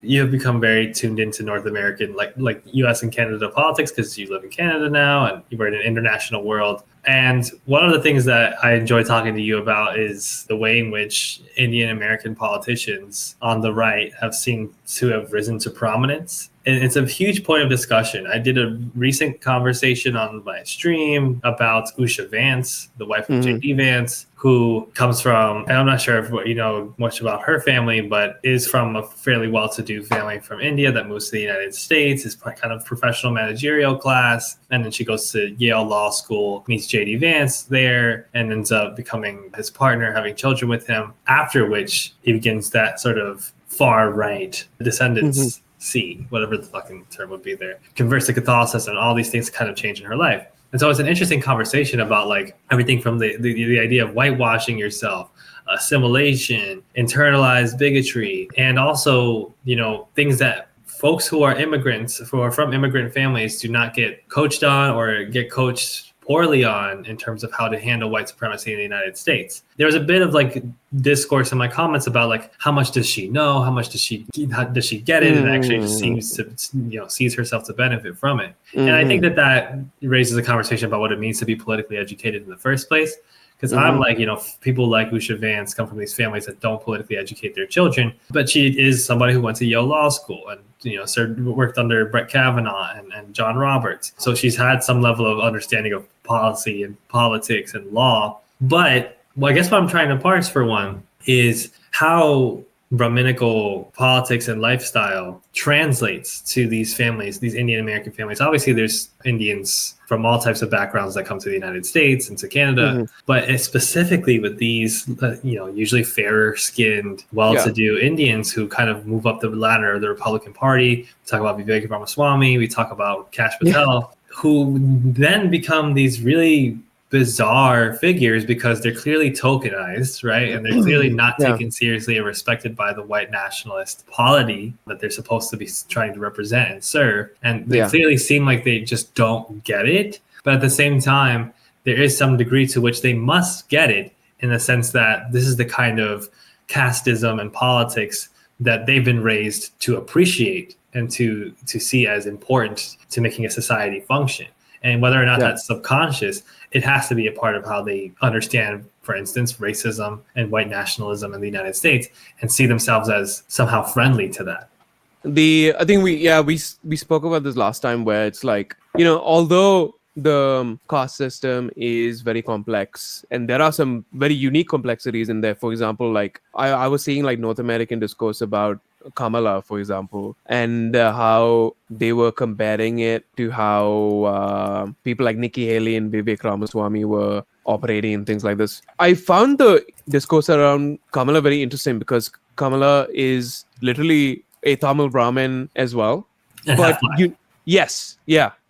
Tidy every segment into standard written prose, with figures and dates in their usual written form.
you have become very tuned into North American, like US and Canada politics, because you live in Canada now and you were in an international world. And one of the things that I enjoy talking to you about is the way in which Indian American politicians on the right have seemed to have risen to prominence. And it's a huge point of discussion. I did a recent conversation on my stream about Usha Vance, the wife of J.D. Vance, who comes from, and I'm not sure if you know much about her family, but is from a fairly well-to-do family from India that moves to the United States, is kind of professional managerial class. And then she goes to Yale Law School, meets J.D. Vance there, and ends up becoming his partner, having children with him, after which he begins that sort of far-right descendants whatever the fucking term would be there, converts to Catholicism, and all these things kind of change in her life. And so it's an interesting conversation about like everything from the idea of whitewashing yourself, assimilation, internalized bigotry, and also, you know, things that folks who are immigrants, who are from immigrant families, do not get coached on or get coached poorly on in terms of how to handle white supremacy in the United States. There was a bit of like discourse in my comments about like, how much does she know? How much does she get it? And actually seems to, you know, sees herself to benefit from it. And I think that raises a conversation about what it means to be politically educated in the first place. Because I'm like, you know, people like Usha Vance come from these families that don't politically educate their children, but she is somebody who went to Yale Law School and, you know, worked under Brett Kavanaugh and John Roberts. So she's had some level of understanding of policy and politics and law. But I guess what I'm trying to parse for one is how Brahminical politics and lifestyle translates to these families, these Indian American families. Obviously, there's Indians from all types of backgrounds that come to the United States and to Canada, but specifically with these, you know, usually fairer skinned, well-to-do Indians who kind of move up the ladder of the Republican Party. We talk about Vivek Ramaswamy, we talk about Kash Patel, who then become these really bizarre figures because they're clearly tokenized, right? And they're clearly not taken seriously or respected by the white nationalist polity that they're supposed to be trying to represent and serve. And they clearly seem like they just don't get it. But at the same time, there is some degree to which they must get it, in the sense that this is the kind of casteism and politics that they've been raised to appreciate and to see as important to making a society function. And whether or not that's subconscious, it has to be a part of how they understand, for instance, racism and white nationalism in the United States, and see themselves as somehow friendly to that. I think we spoke about this last time, where it's like, you know, although the caste system is very complex and there are some very unique complexities in there. For example, like I was seeing like North American discourse about Kamala, for example, and how they were comparing it to how people like Nikki Haley and Vivek Ramaswamy were operating and things like this. I found the discourse around Kamala very interesting because Kamala is literally a Tamil Brahmin as well. But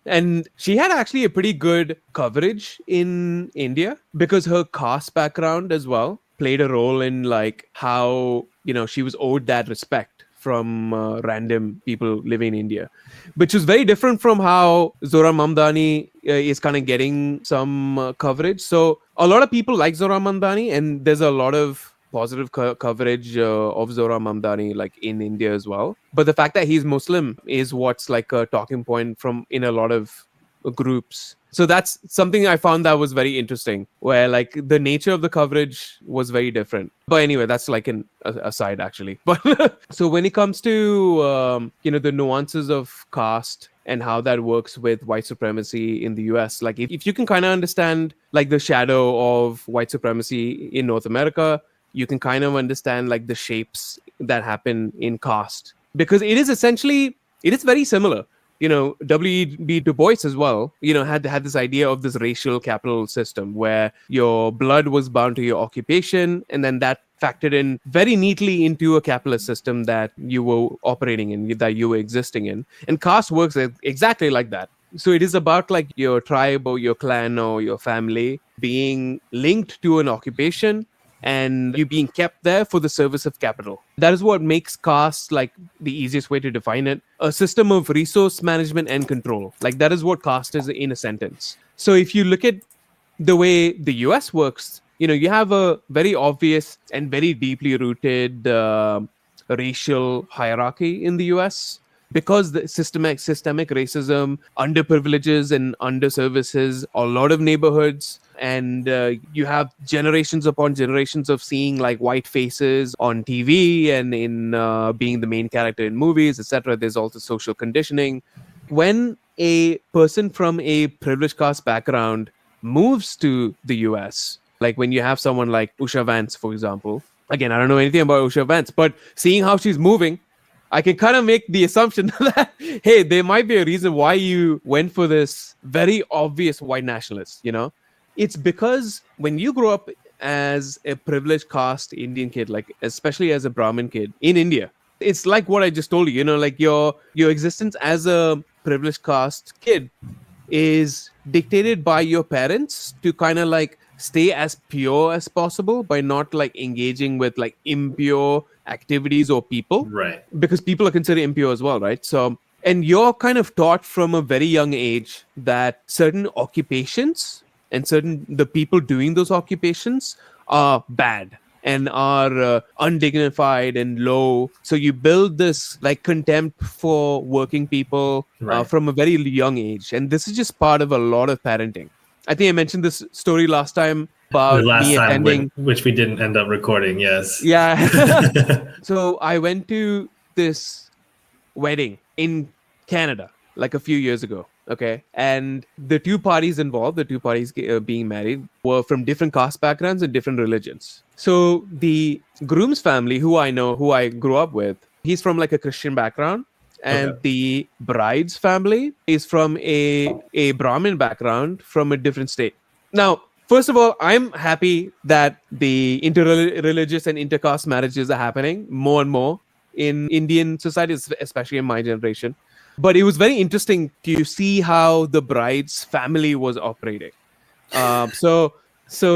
and she had actually a pretty good coverage in India because her caste background as well played a role in like how, you know, she was owed that respect from random people living in India, which is very different from how Zohra Mamdani is kind of getting some coverage. So a lot of people like Zohra Mamdani, and there's a lot of positive coverage of Zohra Mamdani like in India as well. But the fact that he's Muslim is what's like a talking point from in a lot of groups. So that's something I found that was very interesting, where like the nature of the coverage was very different. But anyway, that's like an aside actually. But so when it comes to you know, the nuances of caste and how that works with white supremacy in the US, like if you can kind of understand like the shadow of white supremacy in North America, you can kind of understand like the shapes that happen in caste, because it is very similar. You know, W.E.B. Du Bois as well, you know, had this idea of this racial capital system where your blood was bound to your occupation, and then that factored in very neatly into a capitalist system that you were operating in, that you were existing in. And caste works exactly like that. So it is about like your tribe or your clan or your family being linked to an occupation and you being kept there for the service of capital. That is what makes caste, like the easiest way to define it, a system of resource management and control. Like that is what caste is in a sentence. So if you look at the way the US works, you know, you have a very obvious and very deeply rooted racial hierarchy in the US because the systemic racism underprivileges and underservices a lot of neighborhoods. And you have generations upon generations of seeing like white faces on TV and in being the main character in movies, etc. There's also social conditioning. When a person from a privileged caste background moves to the US, like when you have someone like Usha Vance, for example. Again, I don't know anything about Usha Vance, but seeing how she's moving, I can kind of make the assumption that, hey, there might be a reason why you went for this very obvious white nationalist, you know? It's because when you grow up as a privileged caste Indian kid, like especially as a Brahmin kid in India, it's like what I just told you, you know, like your existence as a privileged caste kid is dictated by your parents to kind of like stay as pure as possible by not like engaging with like impure activities or people, Right. because people are considered impure as well, right? So, and you're kind of taught from a very young age that certain occupations and the people doing those occupations are bad and are undignified and low. So you build this like contempt for working people Right. from a very young age. And this is just part of a lot of parenting. I think I mentioned this story last time about The last me time, attending. which we didn't end up recording, yes. Yeah. So I went to this wedding in Canada like a few years ago. Okay. And the two parties involved, the two parties being married, were from different caste backgrounds and different religions. So the groom's family, who I know, who I grew up with, he's from like a Christian background. And Okay. the bride's family is from a Brahmin background from a different state. Now, first of all, I'm happy that the interreligious and intercaste marriages are happening more and more in Indian society, especially in my generation. But it was very interesting to see how the bride's family was operating. So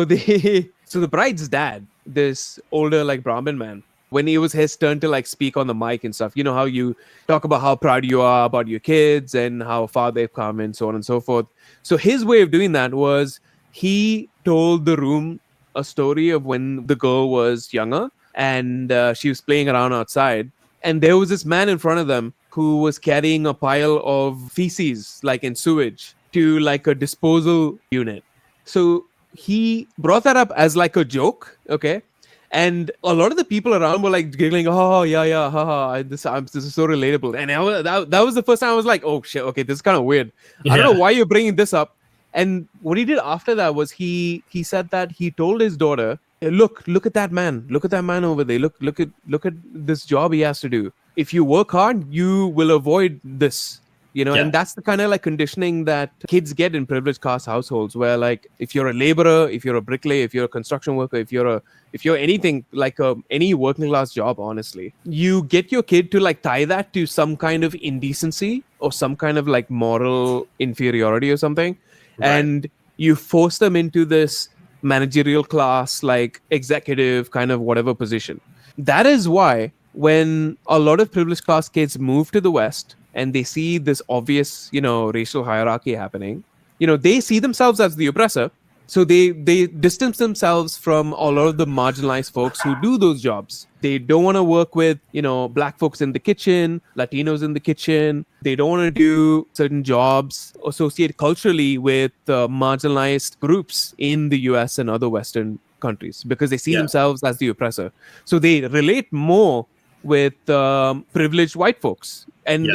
the bride's dad, this older like Brahmin man, when it was his turn to like speak on the mic and stuff, you know how you talk about how proud you are about your kids and how far they've come and so on and so forth. So his way of doing that was he told the room a story of when the girl was younger and she was playing around outside. And there was this man in front of them who was carrying a pile of feces, like in sewage, to like a disposal unit. So he brought that up as like a joke, okay? And a lot of the people around were like giggling, oh, yeah, yeah, haha, this is so relatable. And that was the first time I was like, oh, shit, okay, this is kind of weird. I don't know why you're bringing this up. And what he did after that was he said that he told his daughter, hey, look at that man. Look at that man over there. Look at this job he has to do. If you work hard, you will avoid this. You know, Yeah. and that's the kind of like conditioning that kids get in privileged caste households, where like if you're a laborer, if you're a bricklayer, if you're a construction worker, if you're anything like any working class job, honestly, you get your kid to like tie that to some kind of indecency or some kind of like moral inferiority or something, Right. and you force them into this managerial class, like executive kind of whatever position. That is why when a lot of privileged caste kids move to the West and they see this obvious, you know, racial hierarchy happening, you know, they see themselves as the oppressor. So they distance themselves from a lot of the marginalized folks who do those jobs. They don't want to work with, you know, black folks in the kitchen, Latinos in the kitchen. They don't want to do certain jobs associated culturally with marginalized groups in the US and other Western countries because they see themselves as the oppressor. So they relate more with privileged white folks. And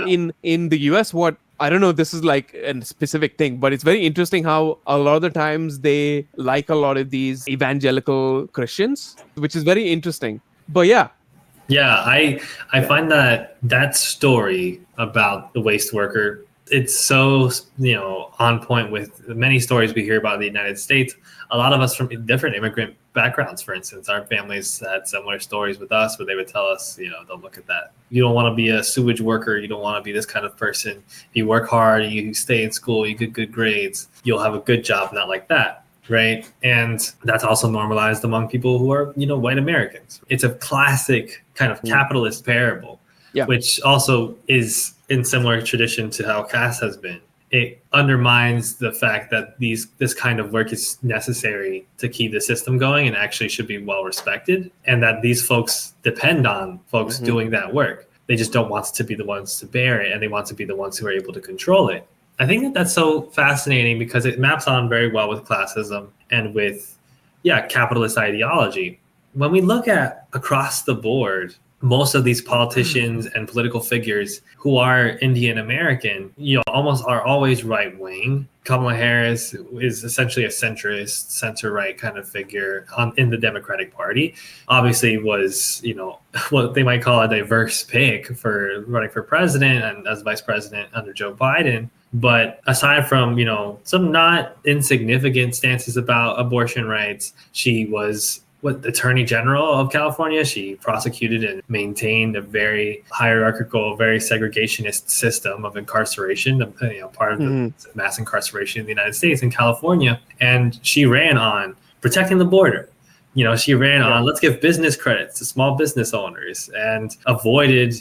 in the US, what I don't know if this is like a specific thing, but it's very interesting how a lot of the times they like a lot of these evangelical Christians, which is very interesting. But yeah. Yeah, I find that story about the waste worker, it's so, you know, on point with many stories we hear about the United States. A lot of us from different immigrant backgrounds, for instance, our families had similar stories with us where they would tell us, you know, don't look at that. You don't want to be a sewage worker. You don't want to be this kind of person. If you work hard, you stay in school, you get good grades, you'll have a good job, not like that. Right. And that's also normalized among people who are, you know, white Americans. It's a classic kind of capitalist parable, which also is in similar tradition to how caste has been. it undermines the fact that this kind of work is necessary to keep the system going and actually should be well respected, and that these folks depend on folks doing that work. They just don't want to be the ones to bear it, and they want to be the ones who are able to control it. I think that that's so fascinating because it maps on very well with classism and with, capitalist ideology. When we look at across the board, most of these politicians and political figures who are Indian American, almost are always right wing. Kamala Harris is essentially a centrist, center right kind of figure in the Democratic Party. Obviously, was what they might call a diverse pick for running for president and as vice president under Joe Biden. But aside from some not insignificant stances about abortion rights, she was Attorney General of California. She prosecuted and maintained a very hierarchical, very segregationist system of incarceration, part of the mass incarceration in the United States and California. And she ran on protecting the border. She ran on let's give business credits to small business owners, and avoided,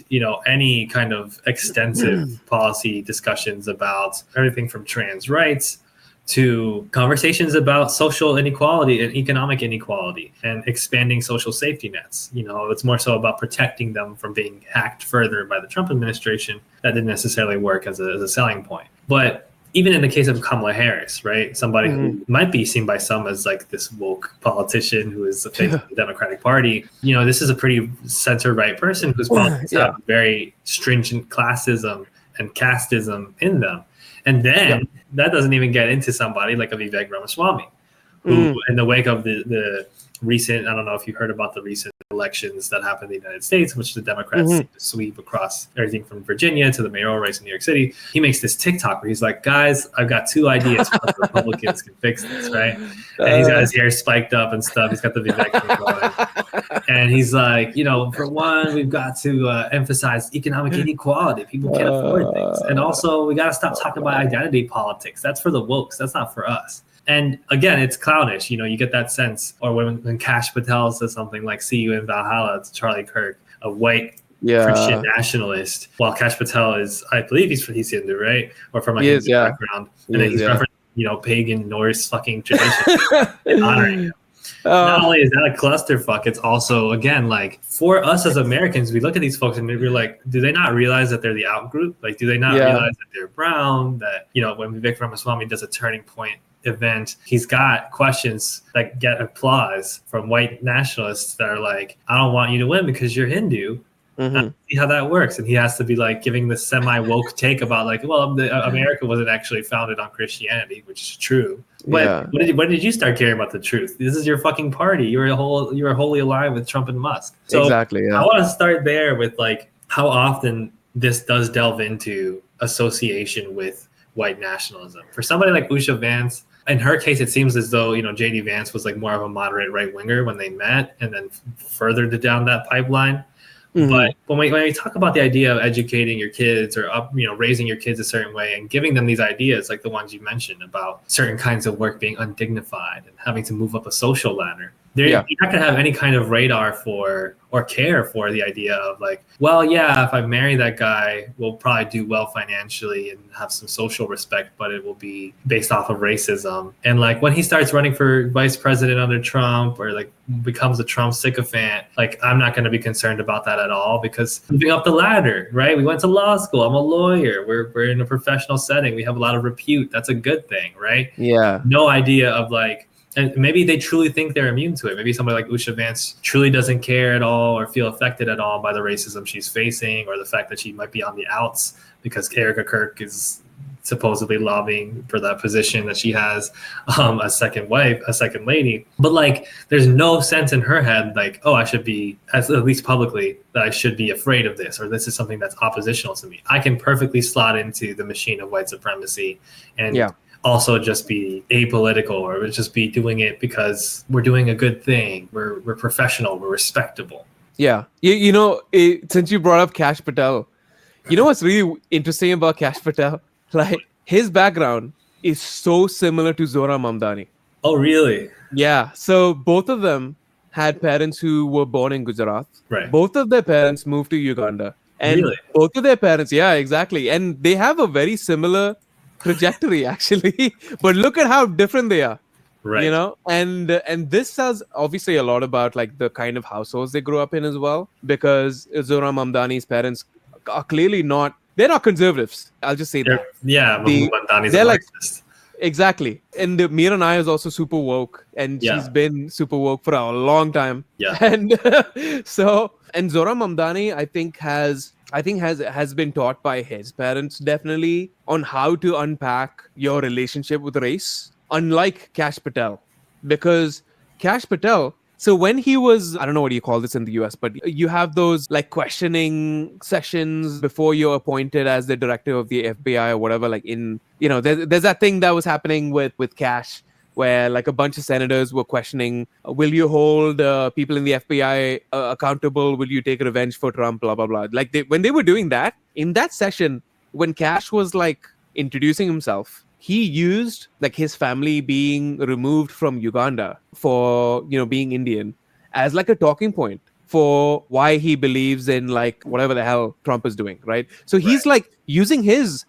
any kind of extensive policy discussions about everything from trans rights to conversations about social inequality and economic inequality and expanding social safety nets. It's more so about protecting them from being hacked further by the Trump administration. That didn't necessarily work as a selling point. But even in the case of Kamala Harris, right? Somebody who might be seen by some as like this woke politician who is the face of the Democratic Party. This is a pretty center-right person whose politics have very stringent classism and casteism in them. And then that doesn't even get into somebody like a Vivek Ramaswamy, who in the wake of the recent, I don't know if you heard about the recent elections that happened in the United States, which the Democrats seem to sweep across everything from Virginia to the mayoral race in New York City. He makes this TikTok where he's like, guys, I've got 2 ideas for how the Republicans can fix this, right? And he's got his hair spiked up and stuff. He's got the Vivek thing going. And he's like, for one, we've got to emphasize economic inequality. People can't afford things. And also, we got to stop talking about identity politics. That's for the wokes. That's not for us. And again, it's clownish. You get that sense. Or when Kash Patel says something like "See you in Valhalla" to Charlie Kirk, a white Christian nationalist, while Kash Patel is, I believe he's Hindu, right? Or from a Hindu background. And then he's referencing, pagan Norse fucking tradition and honoring him. Not only is that a clusterfuck, it's also, again, like, for us as Americans, we look at these folks and we're like, do they not realize that they're the out group? Like, do they not realize that they're brown? That, when Vivek Ramaswamy does a Turning Point event, he's got questions that get applause from white nationalists that are like, I don't want you to win because you're Hindu. See how that works. And he has to be like giving this semi-woke take about like, well, America wasn't actually founded on Christianity, which is true. But when did you start caring about the truth? This is your fucking party. You're wholly aligned with Trump and Musk. So exactly. I want to start there with like how often this does delve into association with white nationalism. For somebody like Usha Vance, in her case, it seems as though, JD Vance was like more of a moderate right winger when they met and then furthered it down that pipeline. But when we talk about the idea of educating your kids or raising your kids a certain way and giving them these ideas like the ones you mentioned about certain kinds of work being undignified and having to move up a social ladder, you're not going to have any kind of radar for or care for the idea of like, well, if I marry that guy, we'll probably do well financially and have some social respect, but it will be based off of racism. And like when he starts running for vice president under Trump or like becomes a Trump sycophant, like I'm not going to be concerned about that at all because moving up the ladder, right? We went to law school. I'm a lawyer. We're in a professional setting. We have a lot of repute. That's a good thing, right? Yeah. No idea of like, and maybe they truly think they're immune to it. Maybe somebody like Usha Vance truly doesn't care at all or feel affected at all by the racism she's facing or the fact that she might be on the outs because Erica Kirk is supposedly lobbying for that position that she has a second wife, a second lady. But like, there's no sense in her head like, oh, I should be, at least publicly, that I should be afraid of this or this is something that's oppositional to me. I can perfectly slot into the machine of white supremacy and also just be apolitical or just be doing it because we're doing a good thing. We're professional. We're respectable. Yeah. Since you brought up Kash Patel, what's really interesting about Kash Patel? Like his background is so similar to Zohra Mamdani. Oh, really? Yeah. So both of them had parents who were born in Gujarat. Right. Both of their parents moved to Uganda. And really? Both of their parents, yeah, exactly. And they have a very similar trajectory actually. But look at how different they are. Right. And this says obviously a lot about like the kind of households they grew up in as well, because Zohra Mamdani's parents are clearly not, they're not conservatives, I'll just say that. Mahmoud Mamdani's a They're like, Marxist. exactly. And Meera Naya is also super woke, and she's been super woke for a long time. Yeah. And and Zohra Mamdani, I think has been taught by his parents definitely on how to unpack your relationship with race, unlike Kash Patel. Because Kash Patel, so when he was, I don't know what you call this in the US, but you have those like questioning sessions before you're appointed as the director of the FBI or whatever, like in, there's that thing that was happening with Kash, where like a bunch of senators were questioning, will you hold people in the FBI accountable? Will you take revenge for Trump? Blah, blah, blah. Like when they were doing that, in that session, when Kash was like introducing himself, he used like his family being removed from Uganda for, being Indian as like a talking point for why he believes in like whatever the hell Trump is doing, right? So he's like using his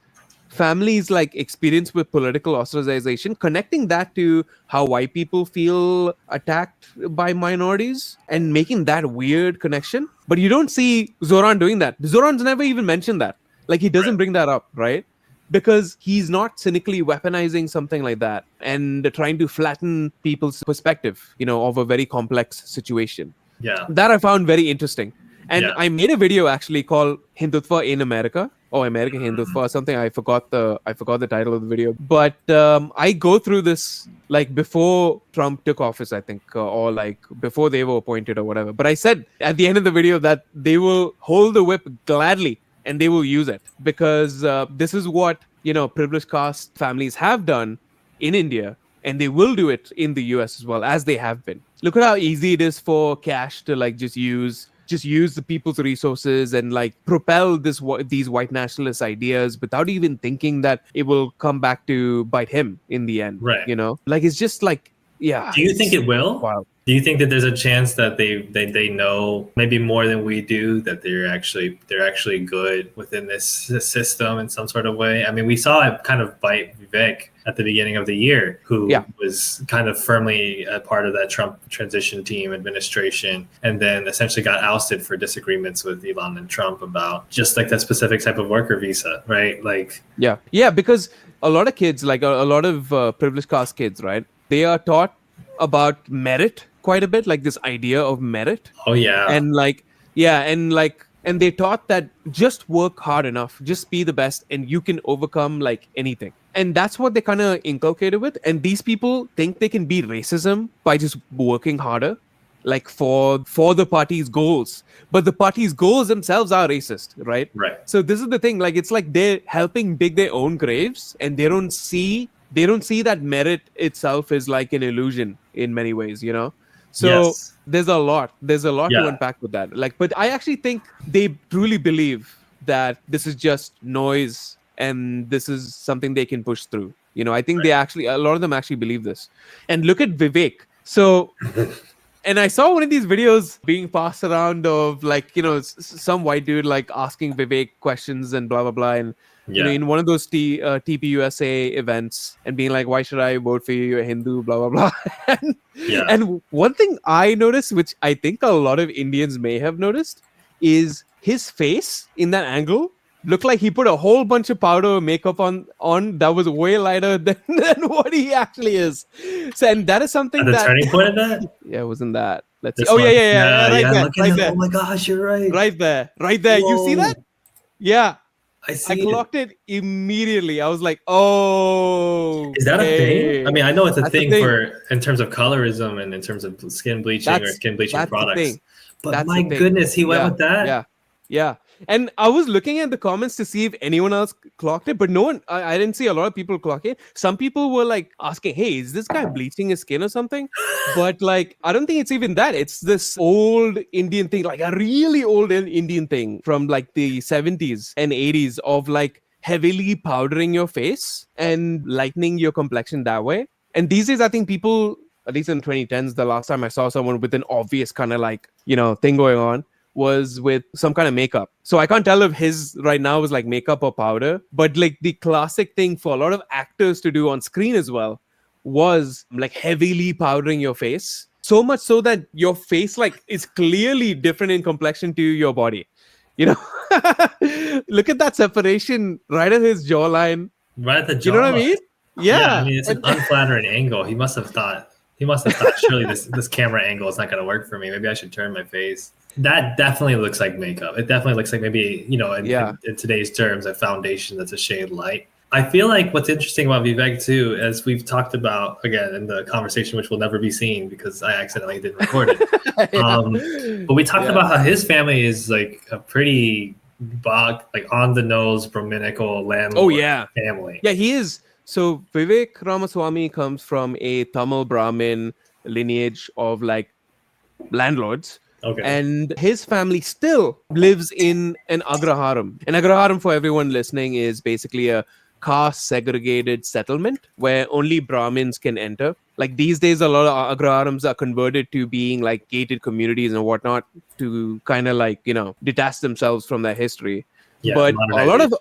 family's like experience with political ostracization, connecting that to how white people feel attacked by minorities and making that weird connection. But you don't see Zoran doing that. Zoran's never even mentioned that. Like he doesn't bring that up, right? Because he's not cynically weaponizing something like that and trying to flatten people's perspective, of a very complex situation. Yeah. That I found very interesting. And I made a video actually called Hindutva in America, or American Hindutva or something. I forgot the title of the video. But I go through this like before Trump took office, I think, or like before they were appointed or whatever. But I said at the end of the video that they will hold the whip gladly and they will use it, because this is what, privileged caste families have done in India, and they will do it in the US as well, as they have been. Look at how easy it is for Kash to like just use the people's resources and like propel these white nationalist ideas without even thinking that it will come back to bite him in the end. Right. Like it's just like, yeah. Do you think it will? Wow. Do you think that there's a chance that they know maybe more than we do, that they're actually good within this system in some sort of way? I mean, we saw it kind of bite Vivek at the beginning of the year, who was kind of firmly a part of that Trump transition team administration, and then essentially got ousted for disagreements with Elon and Trump about just like that specific type of worker visa, right? Like, yeah, because a lot of kids, like a lot of privileged caste kids, right? They are taught about merit quite a bit, like this idea of merit. Oh yeah. And they taught that just work hard enough, just be the best, and you can overcome like anything. And that's what they kind of inculcated with. And these people think they can beat racism by just working harder, like for the party's goals. But the party's goals themselves are racist, right? Right. So this is the thing, like it's like they're helping dig their own graves, and they don't see that merit itself is like an illusion in many ways, So there's a lot to unpack with that. Like, but I actually think they truly believe that this is just noise and this is something they can push through. I think a lot of them actually believe this. And look at Vivek. So, and I saw one of these videos being passed around of like, some white dude like asking Vivek questions and blah, blah, blah. And in one of those TPUSA events and being like, why should I vote for you? You're a Hindu, blah, blah, blah. And one thing I noticed, which I think a lot of Indians may have noticed, is his face in that angle looked like he put a whole bunch of powder or makeup on that was way lighter than what he actually is. So, and that is something the turning point of that? Yeah, it wasn't that. Let's see. This Oh, one? yeah. Right there. Oh my gosh, you're right. Right there. You see that? Yeah. I clocked it immediately. I was like, oh. Is that a thing? I mean, I know it's a thing for in terms of colorism and in terms of skin bleaching or skin bleaching products. But my goodness, he went with that? Yeah. And I was looking at the comments to see if anyone else clocked it, but no one, I didn't see a lot of people clock it. Some people were like asking, hey, is this guy bleaching his skin or something? But like, I don't think it's even that. It's this old Indian thing, like a really old Indian thing from like the 70s and 80s of like heavily powdering your face and lightening your complexion that way. And these days, I think people, at least in 2010s, the last time I saw someone with an obvious kind of like, thing going on, was with some kind of makeup. So I can't tell if his right now was like makeup or powder, but like the classic thing for a lot of actors to do on screen as well was like heavily powdering your face. So much so that your face like is clearly different in complexion to your body. You know, look at that separation right at his jawline. Right at the jawline. You know what I mean? Yeah, I mean, it's an unflattering angle. He must have thought, surely this camera angle is not going to work for me. Maybe I should turn my face. That definitely looks like makeup. It definitely looks like maybe, in today's terms, a foundation that's a shade light. I feel like what's interesting about Vivek too, as we've talked about again in the conversation, which will never be seen because I accidentally didn't record it. But we talked about how his family is like a pretty on the nose Brahminical landlord family. Yeah, he is. So Vivek Ramaswamy comes from a Tamil Brahmin lineage of like landlords. Okay. And his family still lives in an agraharam. An agraharam, for everyone listening, is basically a caste segregated settlement where only Brahmins can enter. Like these days, a lot of agraharams are converted to being like gated communities and whatnot to kind of like, detach themselves from their history. Yeah, but a lot of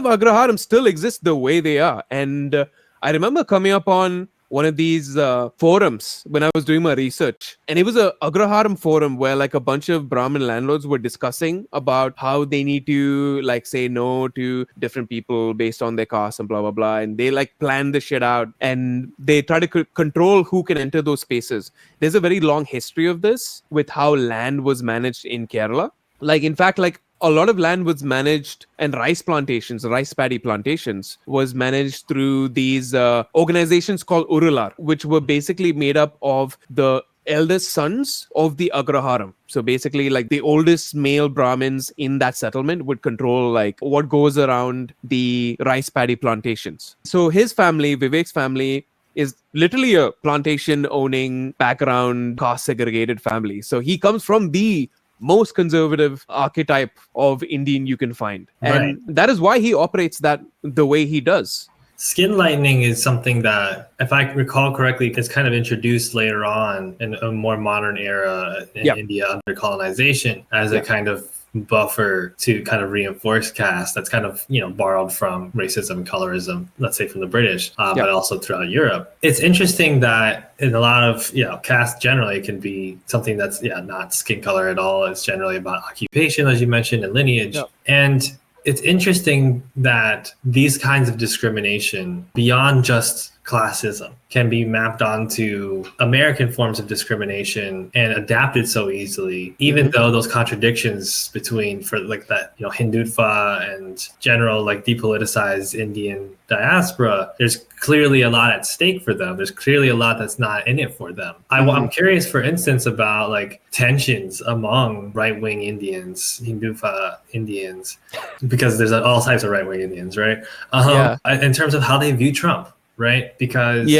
agraharams still exist the way they are. And I remember coming up on one of these forums when I was doing my research, and it was a agraharam forum where like a bunch of Brahmin landlords were discussing about how they need to like say no to different people based on their caste and blah blah blah, and they like plan the shit out and they try to control who can enter those spaces. There's a very long history of this with how land was managed in Kerala. Like in fact, like a lot of land was managed, and rice paddy plantations was managed through these organizations called Urular, which were basically made up of the eldest sons of the agraharam. So basically like the oldest male Brahmins in that settlement would control like what goes around the rice paddy plantations. So his family, Vivek's family, is literally a plantation owning background, caste segregated family. So he comes from the most conservative archetype of Indian you can find. And that is why he operates that the way he does. Skin lightening is something that, if I recall correctly, is kind of introduced later on in a more modern era in India under colonization as a kind of buffer to kind of reinforce caste. That's kind of, borrowed from racism, colorism, let's say from the British, but also throughout Europe. It's interesting that in a lot of, caste generally can be something that's, not skin color at all. It's generally about occupation, as you mentioned, and lineage. Yep. And it's interesting that these kinds of discrimination beyond just classism can be mapped onto American forms of discrimination and adapted so easily, even though those contradictions between Hindutva and general like depoliticized Indian diaspora, there's clearly a lot at stake for them. There's clearly a lot that's not in it for them. I'm curious, for instance, about like tensions among right-wing Indians, Hindutva Indians, because there's all types of right-wing Indians, right? In terms of how they view Trump. Right? Because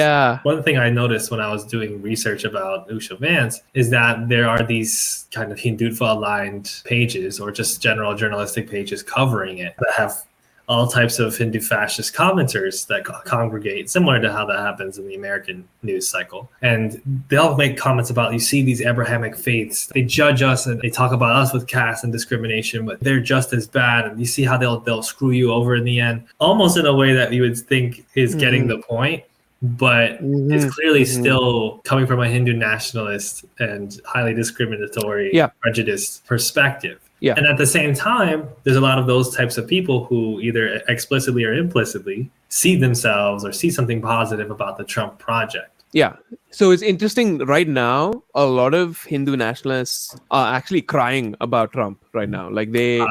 one thing I noticed when I was doing research about Usha Vance is that there are these kind of Hindutva aligned pages or just general journalistic pages covering it that have all types of Hindu fascist commenters that congregate, similar to how that happens in the American news cycle. And they'll make comments about, you see these Abrahamic faiths, they judge us and they talk about us with caste and discrimination, but they're just as bad. And you see how they'll screw you over in the end, almost in a way that you would think is getting the point. But it's clearly still coming from a Hindu nationalist and highly discriminatory, prejudiced perspective. Yeah. And at the same time, there's a lot of those types of people who either explicitly or implicitly see themselves or see something positive about the Trump project. Yeah. So it's interesting right now, a lot of Hindu nationalists are actually crying about Trump right now. Like they're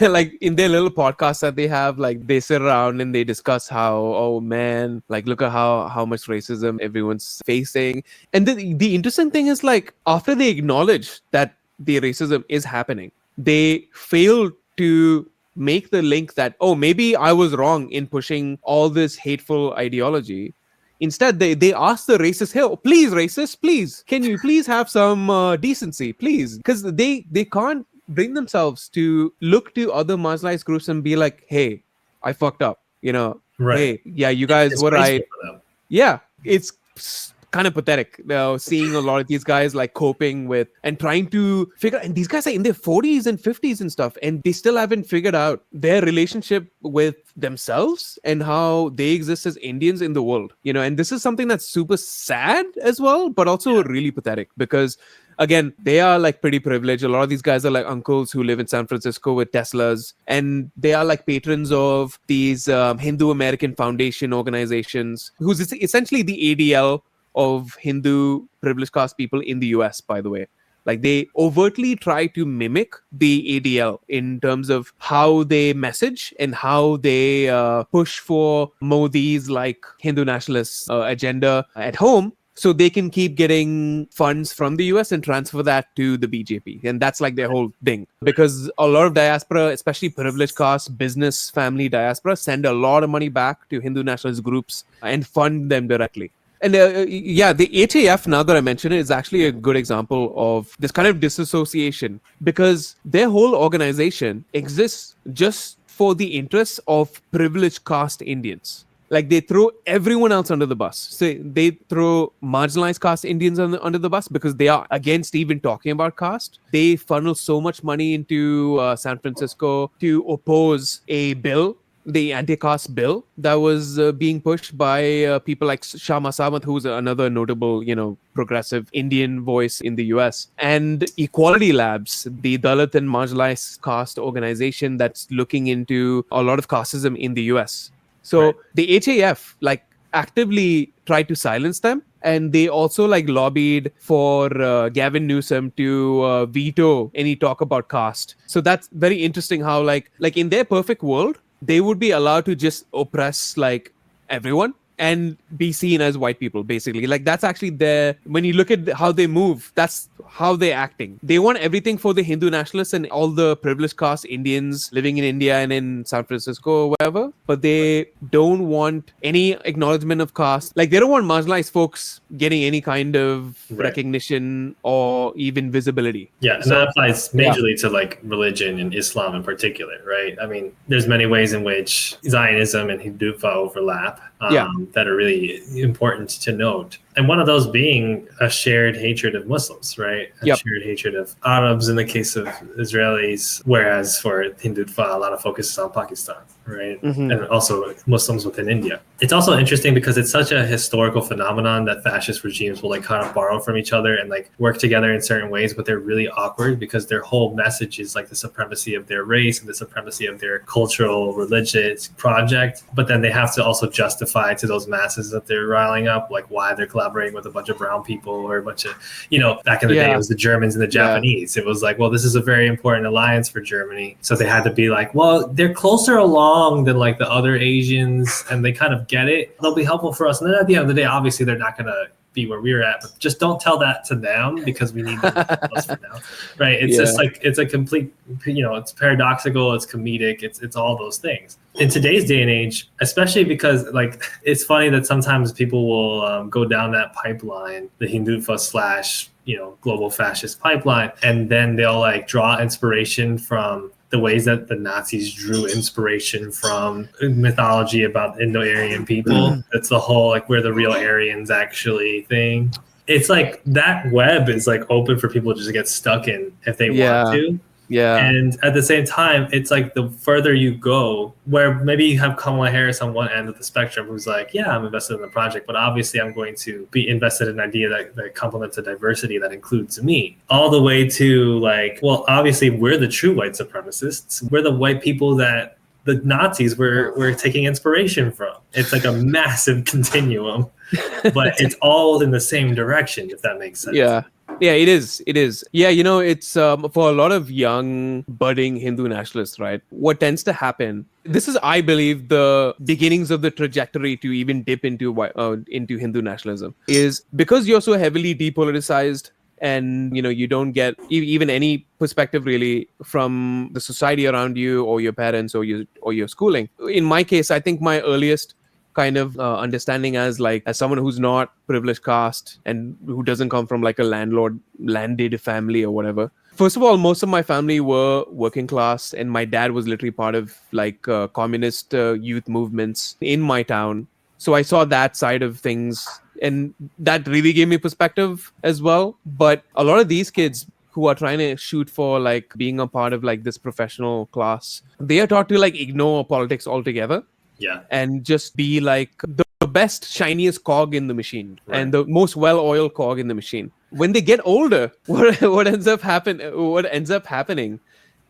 like in their little podcast that they have, like they sit around and they discuss how, oh man, like look at how much racism everyone's facing. And the interesting thing is like after they acknowledge that the racism is happening, they fail to make the link that, oh, maybe I was wrong in pushing all this hateful ideology. Instead, they ask the racist, hey, please, racist, please, can you please have some decency, please? Because they can't bring themselves to look to other marginalized groups and be like, hey, I fucked up, Hey, yeah, you guys were right. Yeah, it's kind of pathetic, seeing a lot of these guys like coping with and trying to figure. And these guys are in their 40s and 50s and stuff, and they still haven't figured out their relationship with themselves and how they exist as Indians in the world. And this is something that's super sad as well, but also really pathetic because, again, they are like pretty privileged. A lot of these guys are like uncles who live in San Francisco with Teslas, and they are like patrons of these Hindu American Foundation organizations, who's essentially the ADL of Hindu privileged caste people in the US, by the way. Like, they overtly try to mimic the ADL in terms of how they message and how they push for Modi's like Hindu nationalist agenda at home, so they can keep getting funds from the US and transfer that to the BJP. And that's like their whole thing. Because a lot of diaspora, especially privileged caste, business, family diaspora, send a lot of money back to Hindu nationalist groups and fund them directly. And the HAF, now that I mention it, is actually a good example of this kind of disassociation, because their whole organization exists just for the interests of privileged caste Indians. Like, they throw everyone else under the bus. So they throw marginalized caste Indians under the bus because they are against even talking about caste. They funnel so much money into San Francisco to oppose a bill, the anti-caste bill that was being pushed by people like Shah Masamat, who's another notable, progressive Indian voice in the US. And Equality Labs, the Dalit and marginalized caste organization that's looking into a lot of casteism in the US. So the HAF like actively tried to silence them, and they also like lobbied for Gavin Newsom to veto any talk about caste. So that's very interesting how like in their perfect world, they would be allowed to just oppress like everyone and be seen as white people, basically. Like, that's actually when you look at how they move, that's how they're acting. They want everything for the Hindu nationalists and all the privileged caste Indians living in India and in San Francisco or wherever, but they don't want any acknowledgement of caste. Like, they don't want marginalized folks getting any kind of recognition or even visibility. Yeah, and that applies majorly to like religion and Islam in particular, right? I mean, there's many ways in which Zionism and Hindufa overlap that are really important to note. And one of those being a shared hatred of Muslims, right? A shared hatred of Arabs in the case of Israelis, whereas for Hindutva, a lot of focus is on Pakistan, right? And also Muslims within India. It's also interesting because it's such a historical phenomenon that fascist regimes will like kind of borrow from each other and like work together in certain ways, but they're really awkward because their whole message is like the supremacy of their race and the supremacy of their cultural, religious project. But then they have to also justify to those masses that they're riling up, like why they're collaborating with a bunch of brown people or a bunch of, back in the day, it was the Germans and the Japanese. It was like, well, this is a very important alliance for Germany. So they had to be like, well, they're closer along than like the other Asians and they kind of get it. They'll be helpful for us. And then at the end of the day, obviously they're not going to be where we're at, but just don't tell that to them because we need them to us for now, right? It's just like, it's a complete, it's paradoxical, it's comedic, it's all those things. In today's day and age, especially because like, it's funny that sometimes people will go down that pipeline, the Hindufa / global fascist pipeline, and then they'll like draw inspiration from the ways that the Nazis drew inspiration from mythology about Indo-Aryan people. It's the whole like we're the real Aryans actually thing. It's like that web is like open for people to just get stuck in if they want to. Yeah. And at the same time, it's like the further you go, where maybe you have Kamala Harris on one end of the spectrum who's like, yeah, I'm invested in the project, but obviously I'm going to be invested in an idea that complements a diversity that includes me. All the way to like, well, obviously we're the true white supremacists. We're the white people that the Nazis were taking inspiration from. It's like a massive continuum, but it's all in the same direction, if that makes sense. Yeah, it is. Yeah, it's for a lot of young budding Hindu nationalists, right? What tends to happen, this is, I believe, the beginnings of the trajectory to even dip into Hindu nationalism, is because you're so heavily depoliticized and you don't get even any perspective really from the society around you or your parents or your schooling. In my case, I think my earliest kind of understanding as someone who's not privileged caste and who doesn't come from like a landed family or whatever. First of all, most of my family were working class, and my dad was literally part of like communist youth movements in my town. So I saw that side of things, and that really gave me perspective as well. But a lot of these kids who are trying to shoot for like being a part of like this professional class, they are taught to like ignore politics altogether. Yeah. And just be like the best, shiniest cog in the machine, Right. and the most well-oiled cog in the machine. When they get older, what ends up happening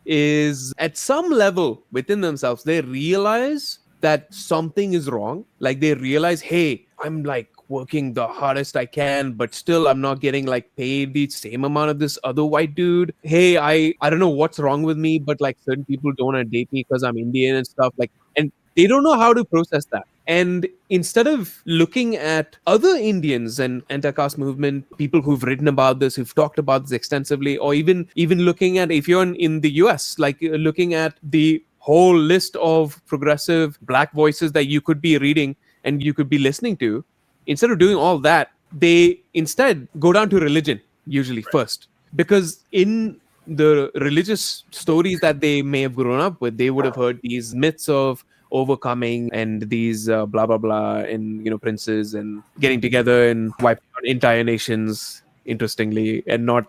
is at some level within themselves, they realize that something is wrong. Like they realize, hey, I'm like working the hardest I can, but still I'm not getting like paid the same amount of this other white dude. Hey, I don't know what's wrong with me, but like certain people don't want to date me because I'm Indian and stuff. Like, and they don't know how to process that. And instead of looking at other Indians and anti-caste movement, people who've written about this, who've talked about this extensively, or even looking at, if you're in the US, like looking at the whole list of progressive Black voices that you could be reading and you could be listening to, instead of doing all that, they instead go down to religion, usually first. Because in the religious stories that they may have grown up with, they would have heard these myths of overcoming and these blah blah blah, and princes and getting together and wiping out entire nations, interestingly, and not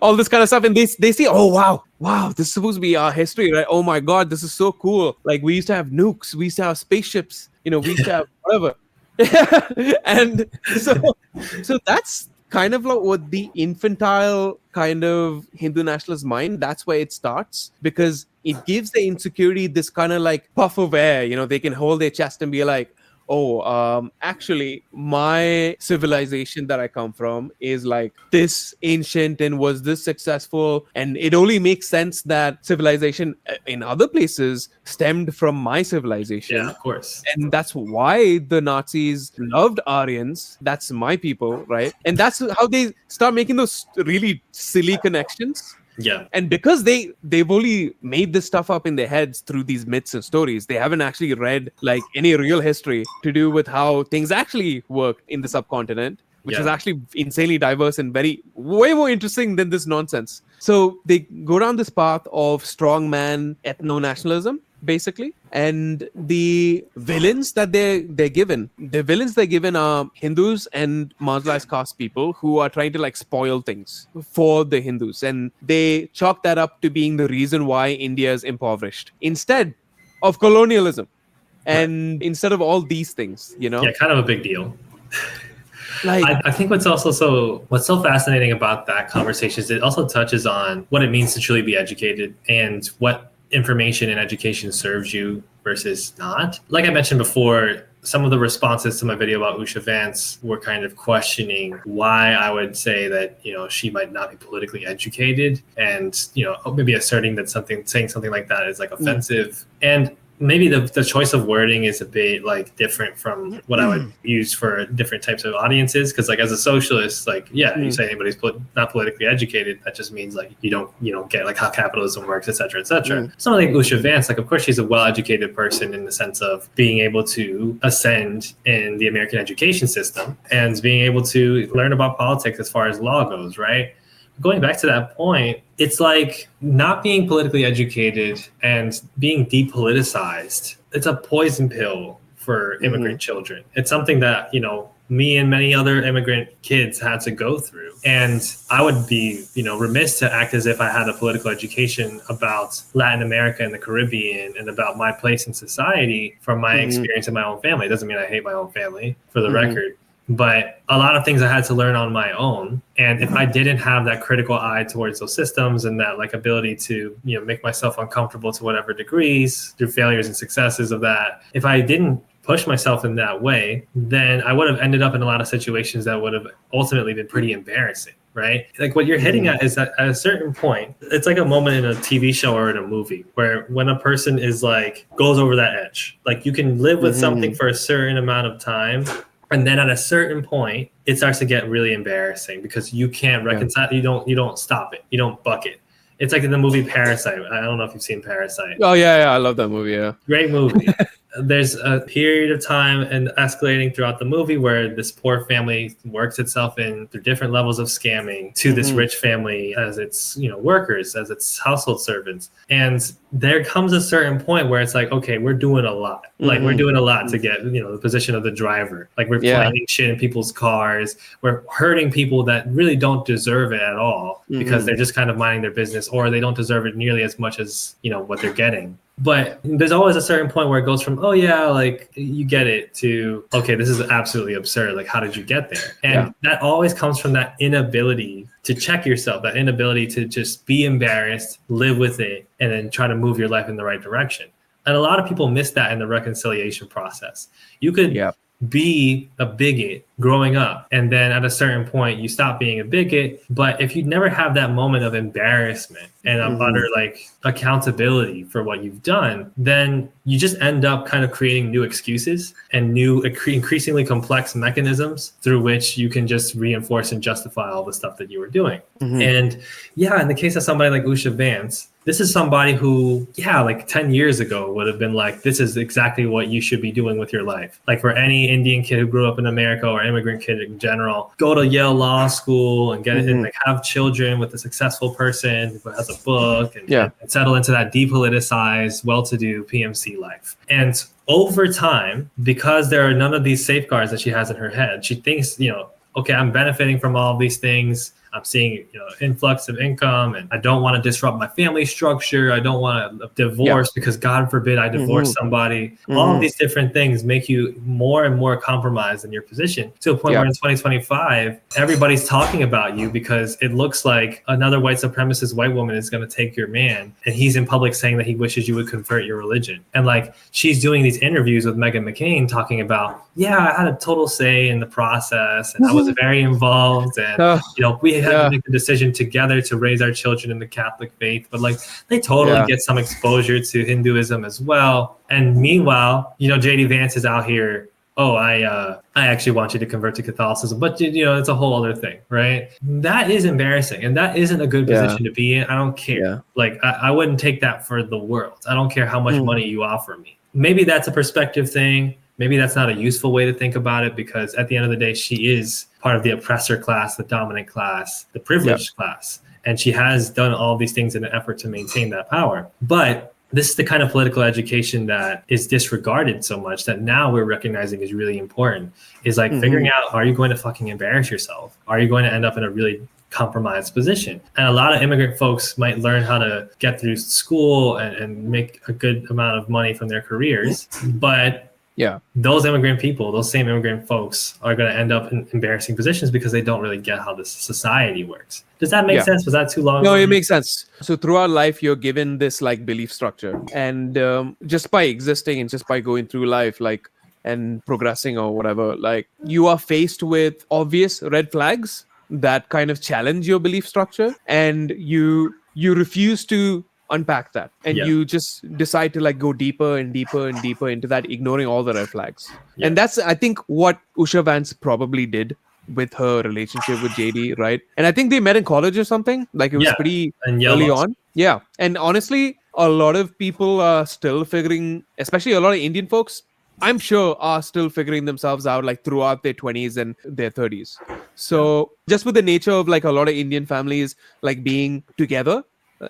all this kind of stuff. And they see, oh wow, this is supposed to be our history, right? Oh my god, this is so cool. Like we used to have nukes, we used to have spaceships, we used to have whatever. And so that's kind of like what the infantile kind of Hindu nationalist mind, that's where it starts, because it gives the insecurity this kind of like puff of air. They can hold their chest and be like, oh, actually, my civilization that I come from is like this ancient and was this successful. And it only makes sense that civilization in other places stemmed from my civilization. Yeah, of course. And that's why the Nazis loved Aryans. That's my people, right? And that's how they start making those really silly connections. Yeah. And because they've only made this stuff up in their heads through these myths and stories, they haven't actually read like any real history to do with how things actually work in the subcontinent, which is actually insanely diverse and way more interesting than this nonsense. So they go down this path of strongman ethno-nationalism, basically. And the villains that they're given are Hindus and marginalized caste people who are trying to like spoil things for the Hindus. And they chalk that up to being the reason why India is impoverished instead of colonialism. And instead of all these things, Yeah, kind of a big deal. Like, I think what's so fascinating about that conversation is it also touches on what it means to truly be educated and what information and education serves you versus not. Like I mentioned before, some of the responses to my video about Usha Vance were kind of questioning why I would say that, she might not be politically educated, and, maybe asserting that saying something like that is like offensive. And maybe the choice of wording is a bit like different from what I would use for different types of audiences. Because like as a socialist, like you say anybody's not politically educated, that just means like you don't get like how capitalism works, et cetera, et cetera. Someone like Usha Vance, like of course she's a well-educated person in the sense of being able to ascend in the American education system and being able to learn about politics as far as law goes, right? Going back to that point, it's like not being politically educated and being depoliticized. It's a poison pill for immigrant children. It's something that, me and many other immigrant kids had to go through. And I would be, remiss to act as if I had a political education about Latin America and the Caribbean and about my place in society from my experience in my own family. It doesn't mean I hate my own family, for the record. But a lot of things I had to learn on my own. And if I didn't have that critical eye towards those systems and that like ability to, make myself uncomfortable to whatever degrees through failures and successes of that, if I didn't push myself in that way, then I would have ended up in a lot of situations that would have ultimately been pretty embarrassing. Right? Like what you're hitting at is that at a certain point, it's like a moment in a TV show or in a movie where when a person is like, goes over that edge, like you can live with something for a certain amount of time. And then at a certain point, it starts to get really embarrassing because you can't reconcile. You don't stop it. You don't buck it. It's like in the movie Parasite. I don't know if you've seen Parasite. Oh yeah, I love that movie. Yeah, great movie. there's a period of time and escalating throughout the movie where this poor family works itself in through different levels of scamming to this rich family as its, workers, as its household servants. And there comes a certain point where it's like, okay, we're doing a lot. Like we're doing a lot to get, the position of the driver. Like we're planting shit in people's cars. We're hurting people that really don't deserve it at all because they're just kind of minding their business, or they don't deserve it nearly as much as, what they're getting. But there's always a certain point where it goes from, oh yeah, like you get it, to, okay, this is absolutely absurd. Like, how did you get there? And that always comes from that inability to check yourself, that inability to just be embarrassed, live with it, and then try to move your life in the right direction. And a lot of people miss that in the reconciliation process. You could be a bigot growing up, and then at a certain point you stop being a bigot. But if you never have that moment of embarrassment and utter like accountability for what you've done, then you just end up kind of creating new excuses and new increasingly complex mechanisms through which you can just reinforce and justify all the stuff that you were doing. And in the case of somebody like Usha Vance, this is somebody who, like 10 years ago would have been like, this is exactly what you should be doing with your life. Like for any Indian kid who grew up in America, or immigrant kid in general, go to Yale Law School and get it, and like have children with a successful person who has a book and settle into that depoliticized, well-to-do PMC life. And over time, because there are none of these safeguards that she has in her head, she thinks, okay, I'm benefiting from all of these things. I'm seeing, influx of income, and I don't want to disrupt my family structure. I don't want to divorce because God forbid I divorce somebody. All of these different things make you more and more compromised in your position, to a point where in 2025, everybody's talking about you because it looks like another white supremacist white woman is going to take your man, and he's in public saying that he wishes you would convert your religion. And like, she's doing these interviews with Meghan McCain talking about, I had a total say in the process, and I was very involved, and we had to make the decision together to raise our children in the Catholic faith. But like, they totally get some exposure to Hinduism as well. And meanwhile, JD Vance is out here, I actually want you to convert to Catholicism, but it's a whole other thing, right? That is embarrassing, and that isn't a good position to be in. I don't care. Like, I wouldn't take that for the world. I don't care how much money you offer me. Maybe that's a perspective thing. Maybe that's not a useful way to think about it, because at the end of the day, she is part of the oppressor class, the dominant class, the privileged class. And she has done all these things in an effort to maintain that power. But this is the kind of political education that is disregarded so much, that now we're recognizing is really important, is like figuring out, are you going to fucking embarrass yourself? Are you going to end up in a really compromised position? And a lot of immigrant folks might learn how to get through school and make a good amount of money from their careers. But those immigrant people, those same immigrant folks, are going to end up in embarrassing positions because they don't really get how this society works. Does that make sense? Was that too long? No, it makes sense. So throughout life, you're given this like belief structure, and just by existing and just by going through life, like, and progressing or whatever, like, you are faced with obvious red flags that kind of challenge your belief structure, and you refuse to unpack that, and you just decide to like go deeper and deeper and deeper into that, ignoring all the red flags. And that's, I think, what Usha Vance probably did with her relationship with JD, right? And I think they met in college or something. Like, it was pretty early on. And honestly, a lot of people are still figuring, especially a lot of Indian folks, I'm sure, are still figuring themselves out like throughout their 20s and their 30s. So just with the nature of like a lot of Indian families like being together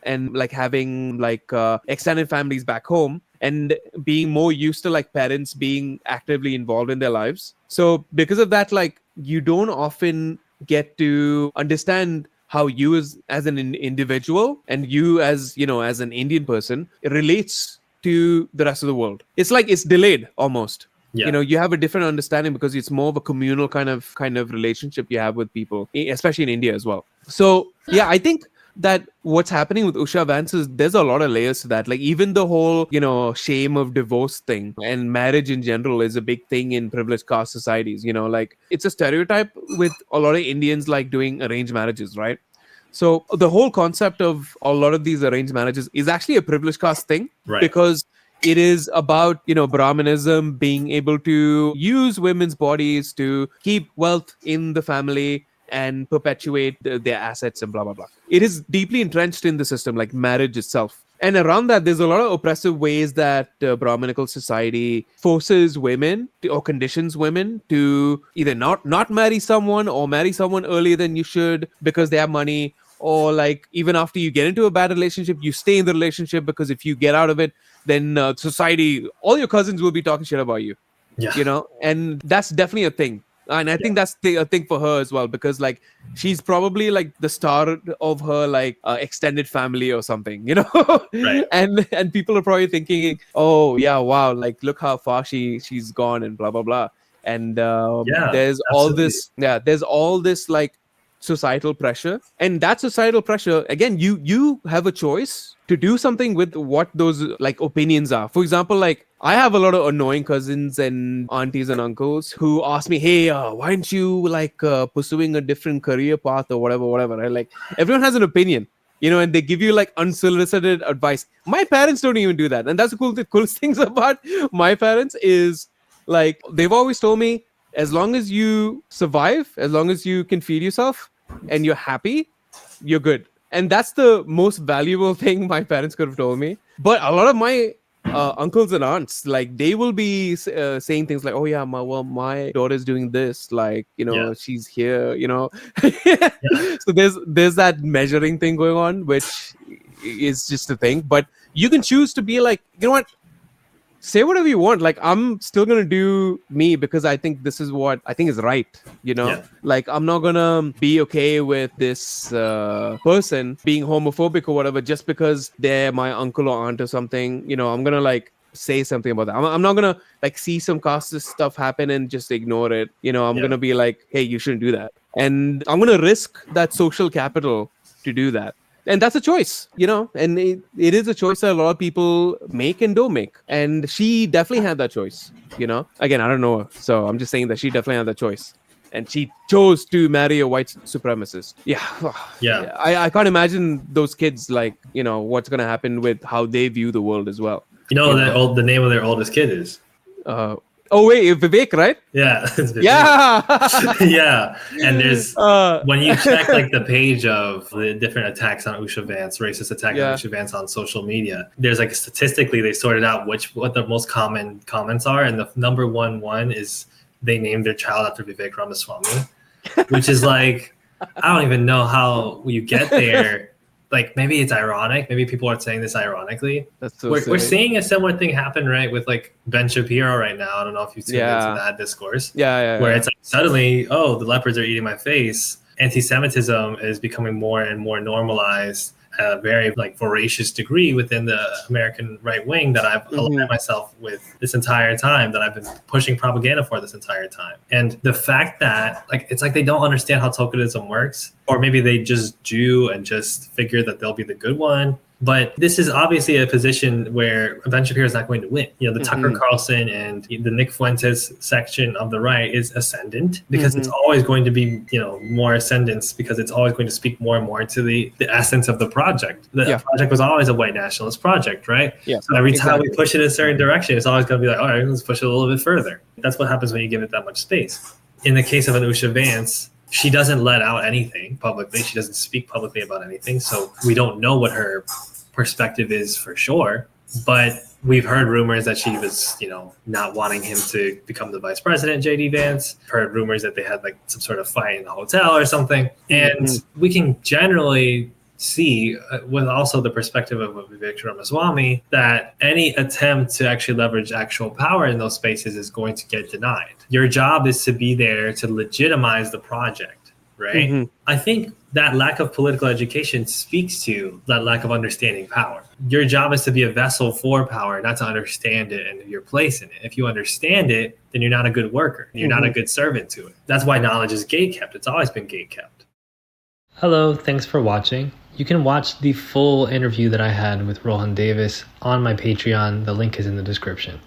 and like having like extended families back home, and being more used to like parents being actively involved in their lives. So because of that, like, you don't often get to understand how you as an individual, and you as, as an Indian person, it relates to the rest of the world. It's like it's delayed almost. You have a different understanding because it's more of a communal kind of relationship you have with people, especially in India as well. So I think that what's happening with Usha Vance is there's a lot of layers to that. Like, even the whole, shame of divorce thing and marriage in general is a big thing in privileged caste societies. Like, it's a stereotype with a lot of Indians like doing arranged marriages, right? So the whole concept of a lot of these arranged marriages is actually a privileged caste thing, because it is about, Brahmanism being able to use women's bodies to keep wealth in the family and perpetuate their assets and blah, blah, blah. It is deeply entrenched in the system, like marriage itself. And around that, there's a lot of oppressive ways that Brahminical society forces women or conditions women to either not marry someone or marry someone earlier than you should because they have money, or like even after you get into a bad relationship, you stay in the relationship because if you get out of it, then society, all your cousins will be talking shit about you. Yeah. And that's definitely a thing. And I think that's a thing for her as well, because like she's probably like the star of her like extended family or something, Right. and people are probably thinking, oh yeah, wow, like look how far she's gone and blah blah blah. And there's absolutely. there's all this like societal pressure, and that societal pressure, again, you have a choice to do something with what those like opinions are. For example, like I have a lot of annoying cousins and aunties and uncles who ask me, hey, why aren't you like pursuing a different career path or whatever, right? Like everyone has an opinion, and they give you like unsolicited advice. My parents don't even do that, and that's the coolest things about my parents is like they've always told me, as long as you survive, as long as you can feed yourself and you're happy, you're good. And that's the most valuable thing my parents could have told me. But a lot of my uncles and aunts, like they will be saying things like, oh yeah, my daughter's doing this, like she's here, Yeah. So there's that measuring thing going on, which is just a thing. But you can choose to be like, you know what, say whatever you want. Like I'm still gonna do me because I think this is what I think is right. Yeah. Like I'm not gonna be okay with this person being homophobic or whatever just because they're my uncle or aunt or something. I'm gonna like say something about that. I'm not gonna like see some casteist stuff happen and just ignore it. I'm gonna be like, hey, you shouldn't do that, and I'm gonna risk that social capital to do that. And that's a choice, and it is a choice that a lot of people make and don't make. And she definitely had that choice, again, I don't know her, so I'm just saying that she definitely had that choice, and she chose to marry a white supremacist. Yeah. I can't imagine those kids, like, what's going to happen with how they view the world as well. The name of their oldest kid is oh wait, Vivek, right? Yeah. Vivek. Yeah. Yeah. And there's when you check like the page of the different attacks on Usha Vance, racist attack on Usha Vance on social media, there's like statistically they sorted out what the most common comments are, and the number one is they named their child after Vivek Ramaswamy, which is like I don't even know how you get there. Like maybe it's ironic. Maybe people are saying this ironically. That's so we're seeing a similar thing happen, right, with like Ben Shapiro right now. I don't know if you've tuned into that discourse. Where it's like suddenly, oh, the leopards are eating my face. Anti-Semitism is becoming more and more normalized at a very like voracious degree within the American right wing that I've aligned myself with this entire time, that I've been pushing propaganda for this entire time. And the fact that like it's like they don't understand how tokenism works, or maybe they just do and just figure that they'll be the good one. But this is obviously a position where Ben Shapiro is not going to win. The Tucker Carlson and the Nick Fuentes section of the right is ascendant because it's always going to be, more ascendance, because it's always going to speak more and more to the essence of the project. The project was always a white nationalist project, right? Yeah. So every time we push it in a certain direction, it's always going to be like, all right, let's push it a little bit further. That's what happens when you give it that much space. In the case of an Usha Vance, she doesn't let out anything publicly. She doesn't speak publicly about anything. So we don't know what her perspective is for sure, but we've heard rumors that she was, not wanting him to become the vice president, JD Vance. Heard rumors that they had like some sort of fight in the hotel or something. And we can generally see, with also the perspective of Vivek Ramaswamy, that any attempt to actually leverage actual power in those spaces is going to get denied. Your job is to be there to legitimize the project, right? I think that lack of political education speaks to that lack of understanding power. Your job is to be a vessel for power, not to understand it and your place in it. If you understand it, then you're not a good worker. You're not a good servant to it. That's why knowledge is gatekept. It's always been gatekept. Hello, thanks for watching. You can watch the full interview that I had with Rohan Davis on my Patreon. The link is in the description.